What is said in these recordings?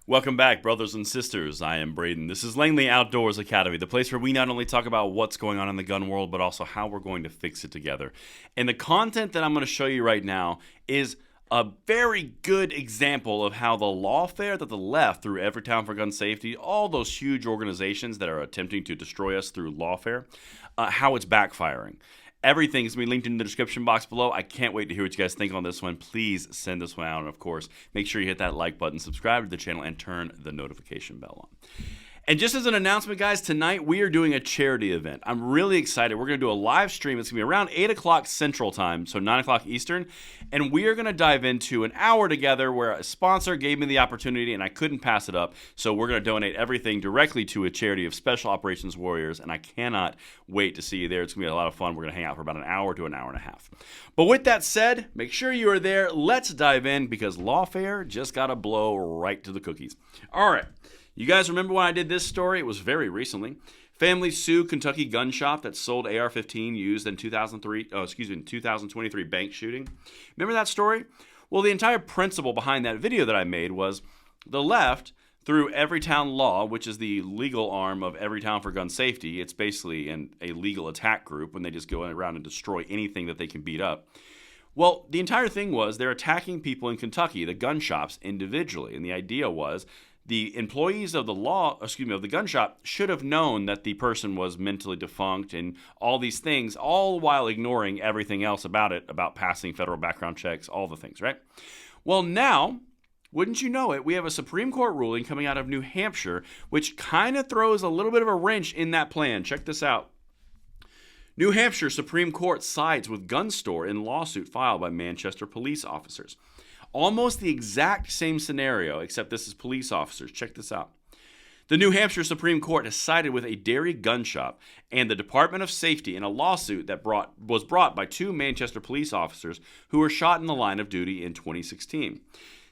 Welcome back, brothers and sisters. I am Braden. This is Langley Outdoors Academy, the place where we not only talk about what's going on in the gun world, but also how we're going to fix it together. And the content that I'm going to show you right now is a very good example of how the lawfare that the left, through Everytown for Gun Safety, all those huge organizations that are attempting to destroy us through lawfare, how it's backfiring. Everything's going to be linked in the description box below. I can't wait to hear what you guys think on this one. Please send this one out. And of course, make sure you hit that like button, subscribe to the channel, and turn the notification bell on. And just as an announcement, guys, tonight we are doing a charity event. I'm really excited. We're going to do a live stream. It's going to be around 8 o'clock Central Time, so 9 o'clock Eastern. And we are going to dive into an hour together where a sponsor gave me the opportunity and I couldn't pass it up. So we're going to donate everything directly to a charity of Special Operations Warriors. And I cannot wait to see you there. It's going to be a lot of fun. We're going to hang out for about an hour to an hour and a half. But with that said, make sure you are there. Let's dive in because lawfare just got to blow right to the cookies. All right. You guys remember when I did this story? It was very recently. Families sue Kentucky gun shop that sold AR-15 used in 2023 bank shooting. Remember that story? Well, the entire principle behind that video that I made was the left, through Everytown Law, which is the legal arm of Everytown for Gun Safety. It's basically a legal attack group when they just go around and destroy anything that they can beat up. Well, the entire thing was they're attacking people in Kentucky, the gun shops, individually. And the idea was the employees of the gun shop should have known that the person was mentally defunct and all these things, all while ignoring everything else about it, about passing federal background checks, all the things, right? Well, now, wouldn't you know it, we have a Supreme Court ruling coming out of New Hampshire, which kind of throws a little bit of a wrench in that plan. Check this out. New Hampshire Supreme Court sides with gun store in lawsuit filed by Manchester police officers. Almost the exact same scenario, except this is police officers. Check this out. The New Hampshire Supreme Court has sided with a dairy gun shop and the Department of Safety in a lawsuit that was brought by two Manchester police officers who were shot in the line of duty in 2016.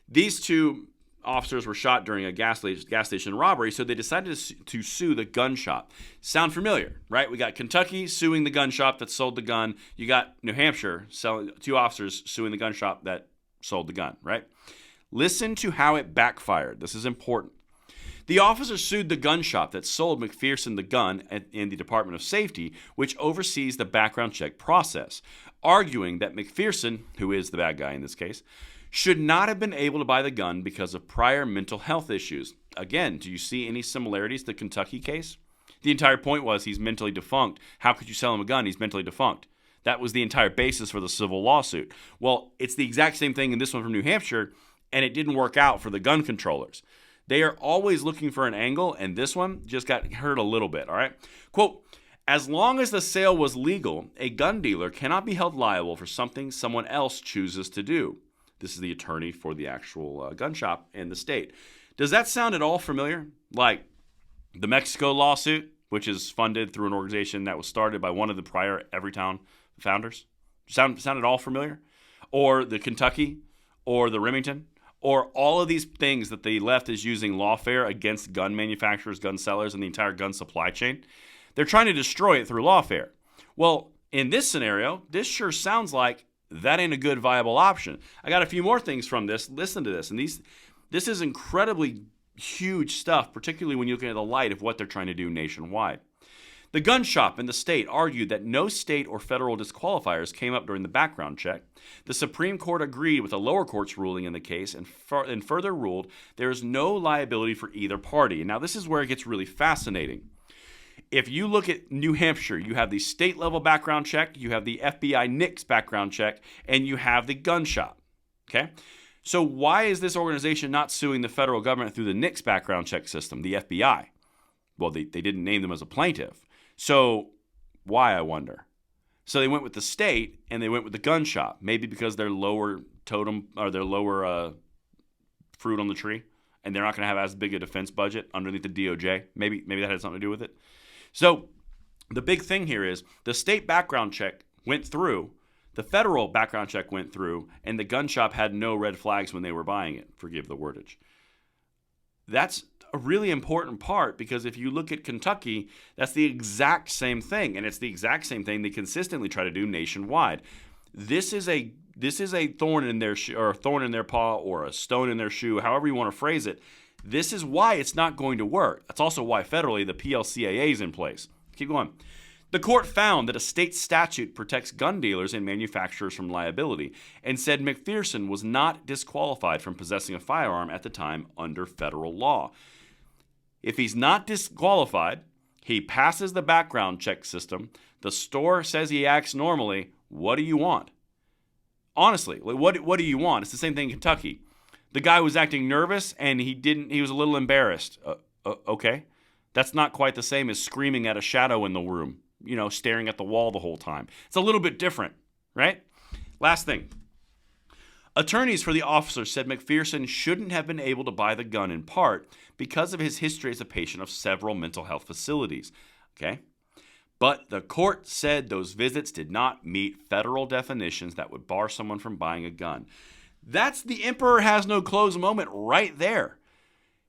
These two officers were shot during a gas station robbery, so they decided to sue the gun shop. Sound familiar, right? We got Kentucky suing the gun shop that sold the gun. You got New Hampshire two officers suing the gun shop that sold the gun, right? Listen to how it backfired. This is important. The officers sued the gun shop that sold McPherson the gun in the Department of Safety, which oversees the background check process, arguing that McPherson, who is the bad guy in this case, should not have been able to buy the gun because of prior mental health issues. Again, do you see any similarities to the Kentucky case? The entire point was he's mentally defunct. How could you sell him a gun? He's mentally defunct. That was the entire basis for the civil lawsuit. Well, it's the exact same thing in this one from New Hampshire, and it didn't work out for the gun controllers. They are always looking for an angle, and this one just got hurt a little bit, all right? Quote, as long as the sale was legal, a gun dealer cannot be held liable for something someone else chooses to do. This is the attorney for the actual gun shop in the state. Does that sound at all familiar? Like the Mexico lawsuit, which is funded through an organization that was started by one of the prior Everytown founders? Sound at all familiar? Or the Kentucky, or the Remington, or all of these things that the left is using lawfare against gun manufacturers, gun sellers, and the entire gun supply chain. They're trying to destroy it through lawfare. Well, in this scenario, this sure sounds like that ain't a good viable option. I got a few more things from this. Listen to this. And this is incredibly huge stuff, particularly when you look at the light of what they're trying to do nationwide. The gun shop in the state argued that no state or federal disqualifiers came up during the background check. The Supreme Court agreed with the lower court's ruling in the case and further ruled there is no liability for either party. Now, this is where it gets really fascinating. If you look at New Hampshire, you have the state-level background check, you have the FBI NICS background check, and you have the gun shop, okay? So why is this organization not suing the federal government through the NICS background check system, the FBI? Well, they didn't name them as a plaintiff. So why, I wonder? So they went with the state and they went with the gun shop, maybe because they're lower totem or they're lower fruit on the tree, and they're not going to have as big a defense budget underneath the DOJ. Maybe that had something to do with it. So the big thing here is the state background check went through, the federal background check went through, and the gun shop had no red flags when they were buying it. Forgive the wordage. That's a really important part because if you look at Kentucky, that's the exact same thing, and it's the exact same thing they consistently try to do nationwide. This is a this is a thorn in their or a thorn in their paw, or a stone in their shoe, however you want to phrase it. This is why it's not going to work. That's also why federally the PLCAA is in place. Keep going. The court found that a state statute protects gun dealers and manufacturers from liability, and said McPherson was not disqualified from possessing a firearm at the time under federal law. If he's not disqualified, he passes the background check system, the store says he acts normally, what do you want? Honestly, what do you want? It's the same thing in Kentucky. The guy was acting nervous and he was a little embarrassed. Okay. That's not quite the same as screaming at a shadow in the room, staring at the wall the whole time. It's a little bit different, right? Last thing. Attorneys for the officer said McPherson shouldn't have been able to buy the gun in part because of his history as a patient of several mental health facilities. Okay? But the court said those visits did not meet federal definitions that would bar someone from buying a gun. That's the emperor has no clothes moment right there.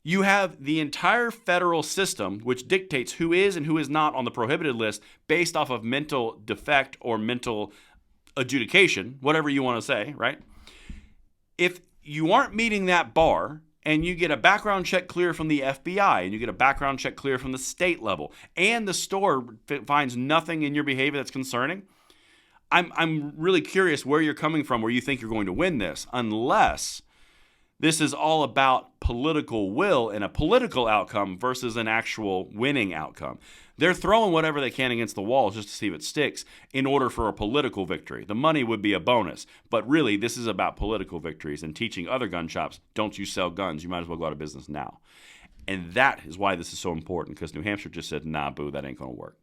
You have the entire federal system, which dictates who is and who is not on the prohibited list based off of mental defect or mental adjudication, whatever you want to say, right? If you aren't meeting that bar and you get a background check clear from the FBI and you get a background check clear from the state level and the store finds nothing in your behavior that's concerning, I'm really curious where you're coming from, where you think you're going to win this, unless this is all about political will and a political outcome versus an actual winning outcome. They're throwing whatever they can against the wall just to see if it sticks in order for a political victory. The money would be a bonus, but really this is about political victories and teaching other gun shops, don't you sell guns, you might as well go out of business now. And that is why this is so important, because New Hampshire just said, nah, boo, that ain't going to work.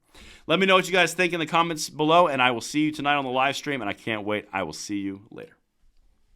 Let me know what you guys think in the comments below, and I will see you tonight on the live stream, and I can't wait. I will see you later.